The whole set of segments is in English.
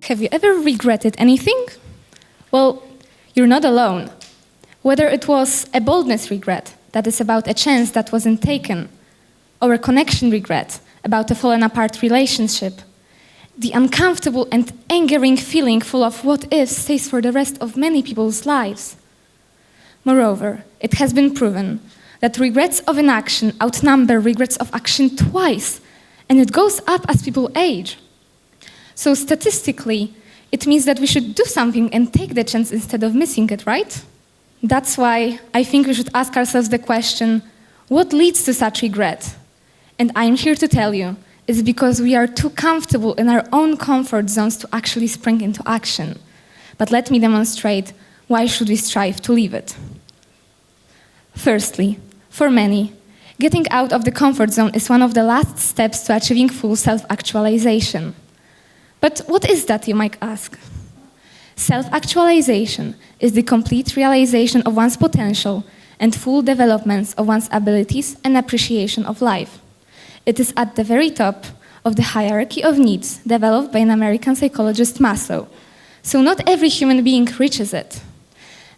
Have you ever regretted anything? Well, you're not alone. Whether it was a boldness regret, that is about a chance that wasn't taken, or a connection regret, about a fallen apart relationship, the uncomfortable and angering feeling full of what if stays for the rest of many people's lives. Moreover, it has been proven that regrets of inaction outnumber regrets of action twice, and it goes up as people age. So statistically, it means that we should do something and take the chance instead of missing it, right? That's why I think we should ask ourselves the question, what leads to such regret? And I'm here to tell you, it's because we are too comfortable in our own comfort zones to actually spring into action. But let me demonstrate why should we strive to leave it. Firstly, for many, getting out of the comfort zone is one of the last steps to achieving full self-actualization. But what is that, you might ask? Self-actualization is the complete realization of one's potential and full development of one's abilities and appreciation of life. It is at the very top of the hierarchy of needs developed by an American psychologist Maslow. So not every human being reaches it.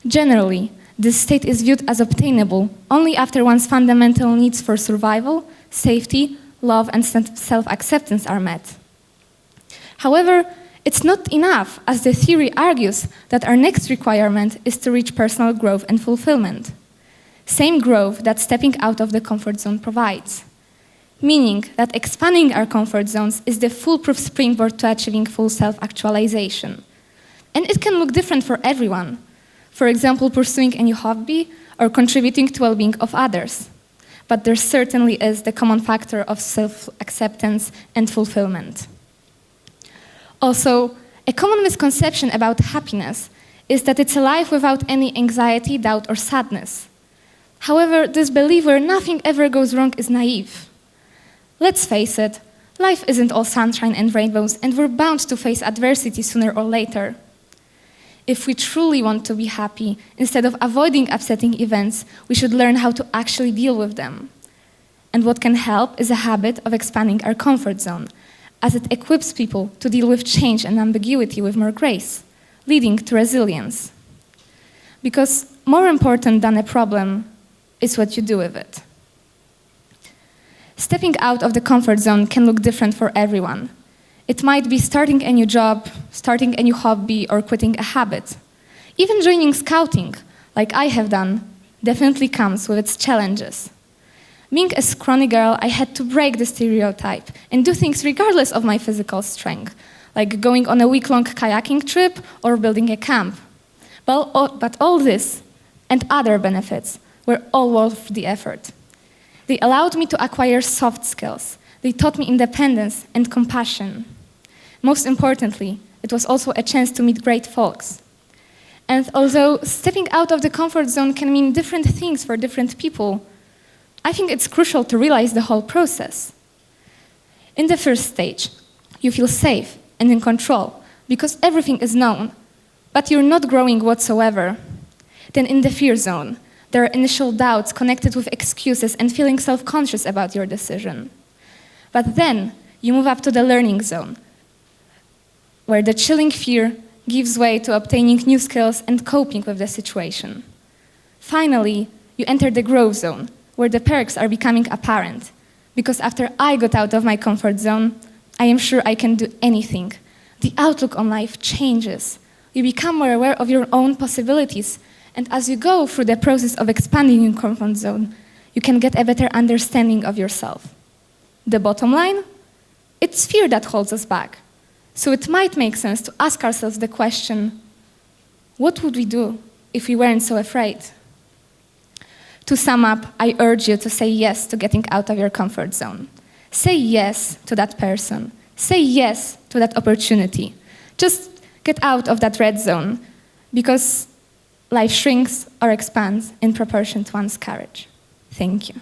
Generally, this state is viewed as obtainable only after one's fundamental needs for survival, safety, love, and self-acceptance are met. However, it's not enough, as the theory argues that our next requirement is to reach personal growth and fulfillment. Same growth that stepping out of the comfort zone provides. Meaning that expanding our comfort zones is the foolproof springboard to achieving full self-actualization. And it can look different for everyone. For example, pursuing a new hobby or contributing to well-being of others. But there certainly is the common factor of self-acceptance and fulfillment. Also, a common misconception about happiness is that it's a life without any anxiety, doubt, or sadness. However, this belief where nothing ever goes wrong is naive. Let's face it, life isn't all sunshine and rainbows, and we're bound to face adversity sooner or later. If we truly want to be happy, instead of avoiding upsetting events, we should learn how to actually deal with them. And what can help is a habit of expanding our comfort zone, as it equips people to deal with change and ambiguity with more grace, leading to resilience. Because more important than a problem is what you do with it. Stepping out of the comfort zone can look different for everyone. It might be starting a new job, starting a new hobby, or quitting a habit. Even joining scouting, like I have done, definitely comes with its challenges. Being a scrawny girl, I had to break the stereotype and do things regardless of my physical strength, like going on a week-long kayaking trip or building a camp. But all this and other benefits were all worth the effort. They allowed me to acquire soft skills. They taught me independence and compassion. Most importantly, it was also a chance to meet great folks. And although stepping out of the comfort zone can mean different things for different people, I think it's crucial to realize the whole process. In the first stage, you feel safe and in control because everything is known, but you're not growing whatsoever. Then in the fear zone, there are initial doubts connected with excuses and feeling self-conscious about your decision. But then you move up to the learning zone, where the chilling fear gives way to obtaining new skills and coping with the situation. Finally, you enter the growth zone, where the perks are becoming apparent. Because after I got out of my comfort zone, I am sure I can do anything. The outlook on life changes. You become more aware of your own possibilities, and as you go through the process of expanding your comfort zone, you can get a better understanding of yourself. The bottom line? It's fear that holds us back. So it might make sense to ask ourselves the question, what would we do if we weren't so afraid? To sum up, I urge you to say yes to getting out of your comfort zone. Say yes to that person. Say yes to that opportunity. Just get out of that red zone, because life shrinks or expands in proportion to one's courage. Thank you.